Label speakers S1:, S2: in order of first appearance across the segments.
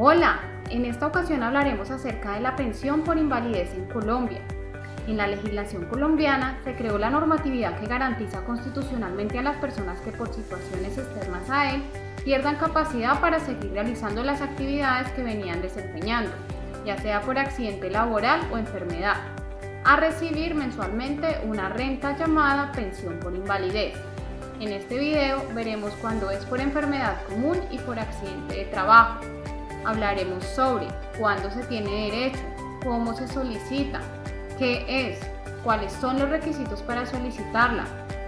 S1: Hola, en esta ocasión hablaremos acerca de la pensión por invalidez en Colombia. En la legislación colombiana se creó la normatividad que garantiza constitucionalmente a las personas que por situaciones externas a él pierdan capacidad para seguir realizando las actividades que venían desempeñando, ya sea por accidente laboral o enfermedad, a recibir mensualmente una renta llamada pensión por invalidez. En este video veremos cuándo es por enfermedad común y por accidente de trabajo. Hablaremos sobre cuándo se tiene derecho, cómo se solicita, qué es, cuáles son los requisitos para solicitarla,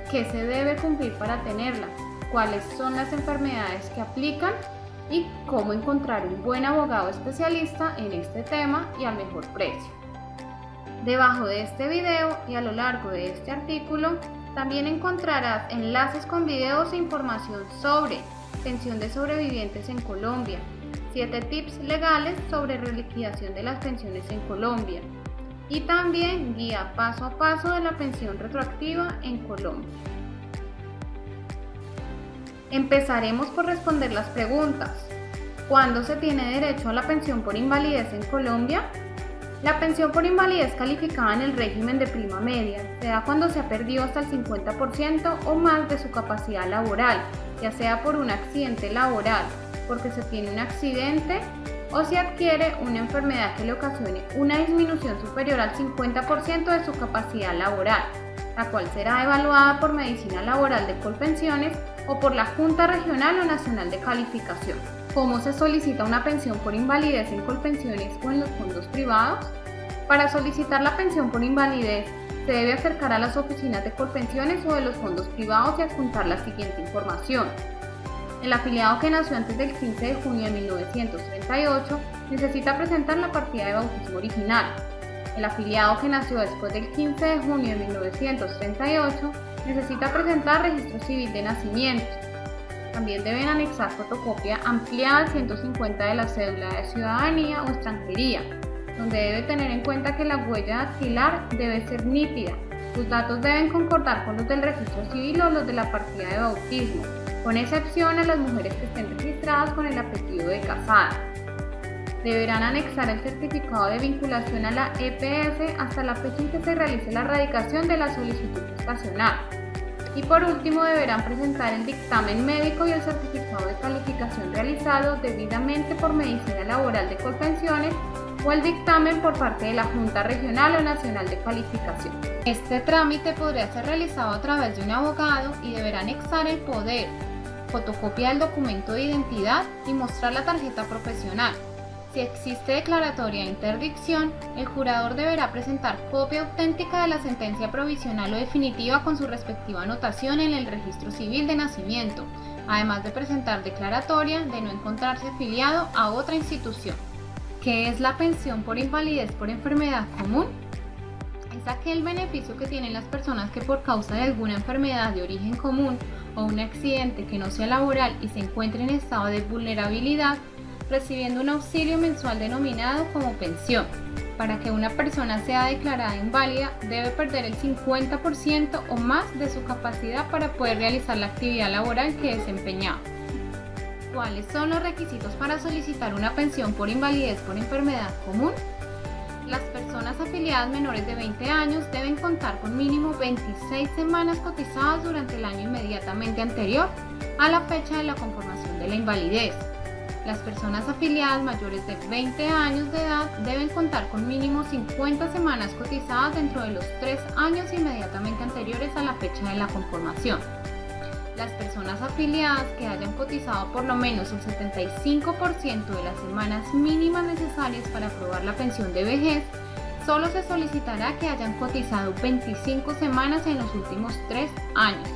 S1: qué se debe cumplir para tenerla, cuáles son las enfermedades que aplican y cómo encontrar un buen abogado especialista en este tema y al mejor precio. Debajo de este video y a lo largo de este artículo también encontrarás enlaces con videos e información sobre pensión de sobrevivientes en Colombia, 7 tips legales sobre reliquidación de las pensiones en Colombia y también guía paso a paso de la pensión retroactiva en Colombia. Empezaremos por responder las preguntas. ¿Cuándo se tiene derecho a la pensión por invalidez en Colombia? La pensión por invalidez calificada en el régimen de prima media se da cuando se ha perdido hasta el 50% o más de su capacidad laboral, ya sea por un accidente laboral, porque se tiene un accidente o se adquiere una enfermedad que le ocasione una disminución superior al 50% de su capacidad laboral, la cual será evaluada por Medicina Laboral de Colpensiones o por la Junta Regional o Nacional de Calificación. ¿Cómo se solicita una pensión por invalidez en Colpensiones o en los fondos privados? Para solicitar la pensión por invalidez, se debe acercar a las oficinas de Colpensiones o de los fondos privados y adjuntar la siguiente información. El afiliado que nació antes del 15 de junio de 1938 necesita presentar la partida de bautismo original. El afiliado que nació después del 15 de junio de 1938 necesita presentar registro civil de nacimiento. También deben anexar fotocopia ampliada al 150 de la cédula de ciudadanía o extranjería, donde debe tener en cuenta que la huella dactilar debe ser nítida. Sus datos deben concordar con los del registro civil o los de la partida de bautismo, con excepción a las mujeres que estén registradas con el apellido de casada. Deberán anexar el certificado de vinculación a la EPS hasta la fecha en que se realice la radicación de la solicitud prestacional. Y por último deberán presentar el dictamen médico y el certificado de calificación realizado debidamente por Medicina Laboral de Colpensiones o el dictamen por parte de la Junta Regional o Nacional de Calificación. Este trámite podría ser realizado a través de un abogado y deberá anexar el poder, fotocopia del documento de identidad y mostrar la tarjeta profesional. Si existe declaratoria de interdicción, el jurador deberá presentar copia auténtica de la sentencia provisional o definitiva con su respectiva anotación en el registro civil de nacimiento, además de presentar declaratoria de no encontrarse afiliado a otra institución. ¿Qué es la pensión por invalidez por enfermedad común? Es aquel beneficio que tienen las personas que por causa de alguna enfermedad de origen común o un accidente que no sea laboral y se encuentre en estado de vulnerabilidad, recibiendo un auxilio mensual denominado como pensión. Para que una persona sea declarada inválida, debe perder el 50% o más de su capacidad para poder realizar la actividad laboral que desempeñaba. ¿Cuáles son los requisitos para solicitar una pensión por invalidez por enfermedad común? Las personas afiliadas menores de 20 años deben contar con mínimo 26 semanas cotizadas durante el año inmediatamente anterior a la fecha de la conformación de la invalidez. Las personas afiliadas mayores de 20 años de edad deben contar con mínimo 50 semanas cotizadas dentro de los 3 años inmediatamente anteriores a la fecha de la conformación. Las personas afiliadas que hayan cotizado por lo menos el 75% de las semanas mínimas necesarias para aprobar la pensión de vejez, solo se solicitará que hayan cotizado 25 semanas en los últimos 3 años.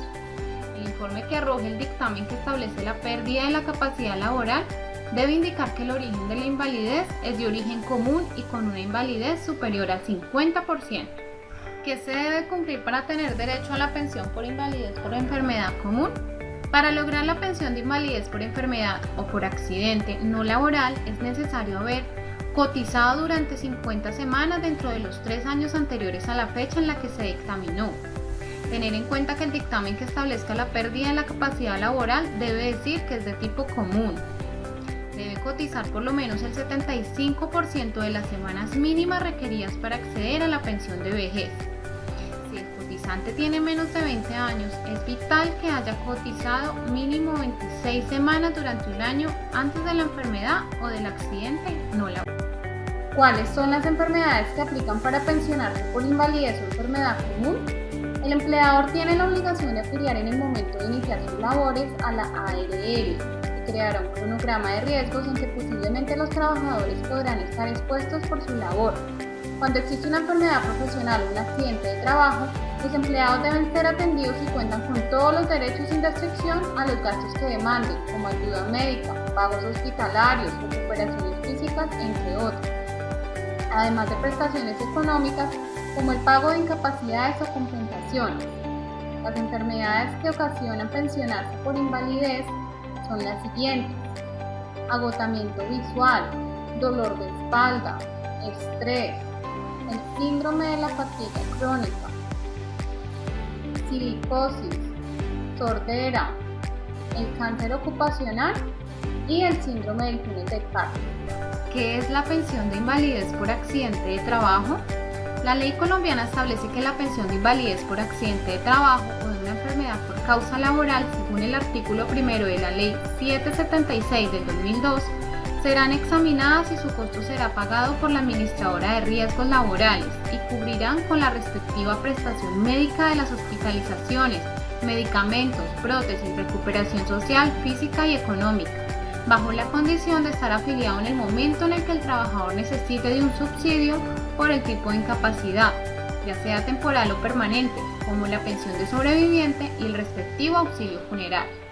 S1: El informe que arroje el dictamen que establece la pérdida de la capacidad laboral debe indicar que el origen de la invalidez es de origen común y con una invalidez superior al 50%. ¿Qué se debe cumplir para tener derecho a la pensión por invalidez por enfermedad común? Para lograr la pensión de invalidez por enfermedad o por accidente no laboral es necesario haber cotizado durante 50 semanas dentro de los 3 años anteriores a la fecha en la que se dictaminó. Tener en cuenta que el dictamen que establezca la pérdida de la capacidad laboral debe decir que es de tipo común. Debe cotizar por lo menos el 75% de las semanas mínimas requeridas para acceder a la pensión de vejez. Si el cotizante tiene menos de 20 años, es vital que haya cotizado mínimo 26 semanas durante un año antes de la enfermedad o del accidente no laboral. ¿Cuáles son las enfermedades que aplican para pensionarse por invalidez o enfermedad común? El empleador tiene la obligación de afiliar en el momento de iniciar sus labores a la ARL y creará un cronograma de riesgos en que posiblemente los trabajadores podrán estar expuestos por su labor. Cuando existe una enfermedad profesional o un accidente de trabajo, los empleados deben ser atendidos y cuentan con todos los derechos sin restricción a los gastos que demanden, como ayuda médica, pagos hospitalarios, recuperaciones físicas, entre otros, además de prestaciones económicas como el pago de incapacidades o compensaciones. Las enfermedades que ocasionan pensionarse por invalidez son las siguientes: agotamiento visual, dolor de espalda, estrés, el síndrome de la fatiga crónica, silicosis, sordera, el cáncer ocupacional y el síndrome del túnel de carpo. ¿Qué es la pensión de invalidez por accidente de trabajo? La ley colombiana establece que la pensión de invalidez por accidente de trabajo o de una enfermedad por causa laboral, según el artículo 1 de la ley 776 del 2002, serán examinadas y su costo será pagado por la administradora de riesgos laborales y cubrirán con la respectiva prestación médica de las hospitalizaciones, medicamentos, prótesis, recuperación social, física y económica, bajo la condición de estar afiliado en el momento en el que el trabajador necesite de un subsidio por el tipo de incapacidad, ya sea temporal o permanente, como la pensión de sobreviviente y el respectivo auxilio funerario.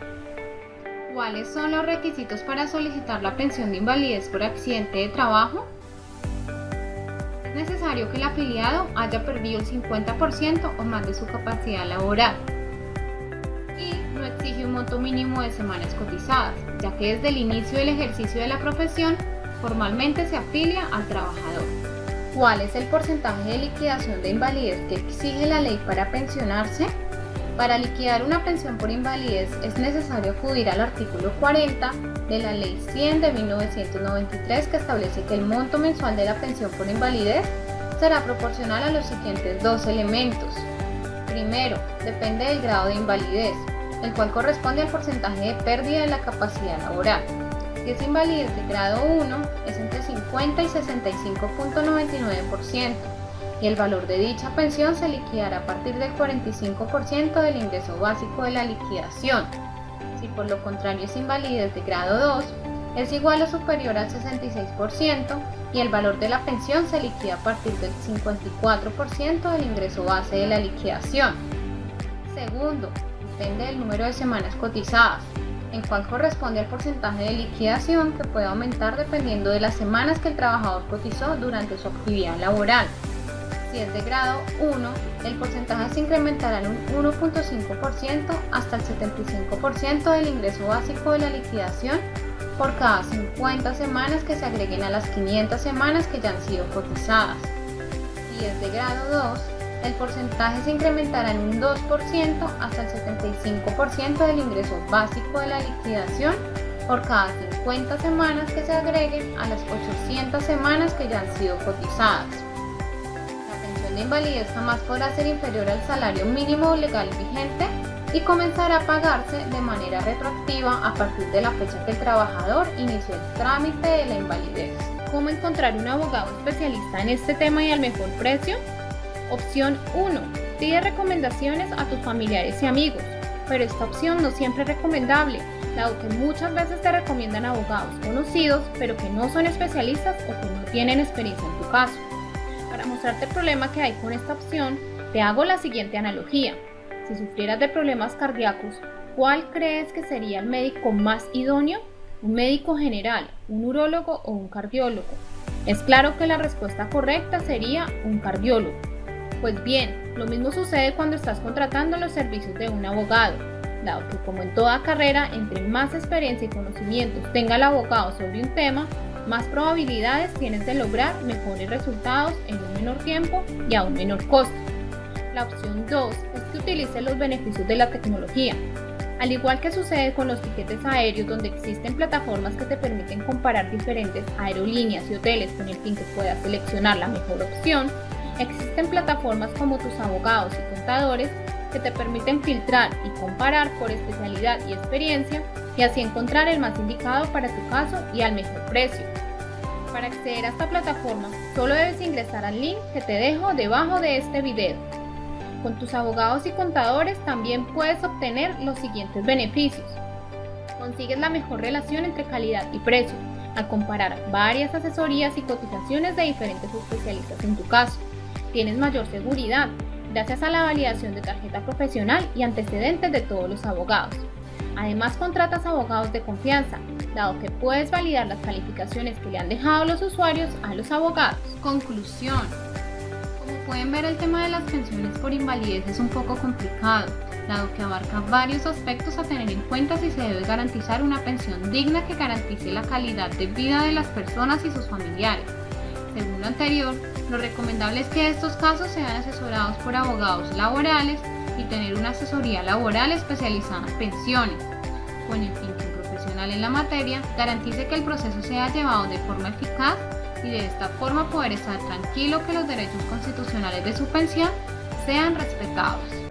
S1: ¿Cuáles son los requisitos para solicitar la pensión de invalidez por accidente de trabajo? Es necesario que el afiliado haya perdido el 50% o más de su capacidad laboral y no exige un monto mínimo de semanas cotizadas, ya que desde el inicio del ejercicio de la profesión formalmente se afilia al trabajador. ¿Cuál es el porcentaje de liquidación de invalidez que exige la ley para pensionarse? Para liquidar una pensión por invalidez es necesario acudir al artículo 40 de la Ley 100 de 1993, que establece que el monto mensual de la pensión por invalidez será proporcional a los siguientes dos elementos. Primero, depende del grado de invalidez, el cual corresponde al porcentaje de pérdida de la capacidad laboral. Si es invalidez de grado 1, es entre 50 y 65.99%. Y el valor de dicha pensión se liquidará a partir del 45% del ingreso básico de la liquidación. Si por lo contrario es invalidez de grado 2, es igual o superior al 66% y el valor de la pensión se liquida a partir del 54% del ingreso base de la liquidación. Segundo, depende del número de semanas cotizadas, el cual corresponde al porcentaje de liquidación que puede aumentar dependiendo de las semanas que el trabajador cotizó durante su actividad laboral. Si es de grado 1, el porcentaje se incrementará en un 1.5% hasta el 75% del ingreso básico de la liquidación por cada 50 semanas que se agreguen a las 500 semanas que ya han sido cotizadas. Si es de grado 2, el porcentaje se incrementará en un 2% hasta el 75% del ingreso básico de la liquidación por cada 50 semanas que se agreguen a las 800 semanas que ya han sido cotizadas. De invalidez jamás podrá ser inferior al salario mínimo legal vigente y comenzará a pagarse de manera retroactiva a partir de la fecha que el trabajador inició el trámite de la invalidez. ¿Cómo encontrar un abogado especialista en este tema y al mejor precio? Opción 1. Pide recomendaciones a tus familiares y amigos, pero esta opción no siempre es recomendable, dado que muchas veces te recomiendan abogados conocidos, pero que no son especialistas o que no tienen experiencia en tu caso. Para mostrarte el problema que hay con esta opción, te hago la siguiente analogía. Si sufrieras de problemas cardíacos, ¿cuál crees que sería el médico más idóneo? ¿Un médico general, un urólogo o un cardiólogo? Es claro que la respuesta correcta sería un cardiólogo. Pues bien, lo mismo sucede cuando estás contratando los servicios de un abogado, dado que como en toda carrera, entre más experiencia y conocimientos tenga el abogado sobre un tema, más probabilidades tienes de lograr mejores resultados en un menor tiempo y a un menor costo. La opción 2 es que utilices los beneficios de la tecnología. Al igual que sucede con los tiquetes aéreos, donde existen plataformas que te permiten comparar diferentes aerolíneas y hoteles con el fin que puedas seleccionar la mejor opción, existen plataformas como Tus Abogados y Contadores que te permiten filtrar y comparar por especialidad y experiencia y así encontrar el más indicado para tu caso y al mejor precio. Para acceder a esta plataforma, solo debes ingresar al link que te dejo debajo de este video. Con Tus Abogados y Contadores también puedes obtener los siguientes beneficios. Consigues la mejor relación entre calidad y precio al comparar varias asesorías y cotizaciones de diferentes especialistas en tu caso. Tienes mayor seguridad gracias a la validación de tarjeta profesional y antecedentes de todos los abogados. Además, contratas abogados de confianza, dado que puedes validar las calificaciones que le han dejado los usuarios a los abogados. Conclusión. Como pueden ver, el tema de las pensiones por invalidez es un poco complicado, dado que abarca varios aspectos a tener en cuenta si se debe garantizar una pensión digna que garantice la calidad de vida de las personas y sus familiares. Según lo anterior, lo recomendable es que estos casos sean asesorados por abogados laborales y tener una asesoría laboral especializada en pensiones, con el fin que un profesional en la materia garantice que el proceso sea llevado de forma eficaz y de esta forma poder estar tranquilo que los derechos constitucionales de su pensión sean respetados.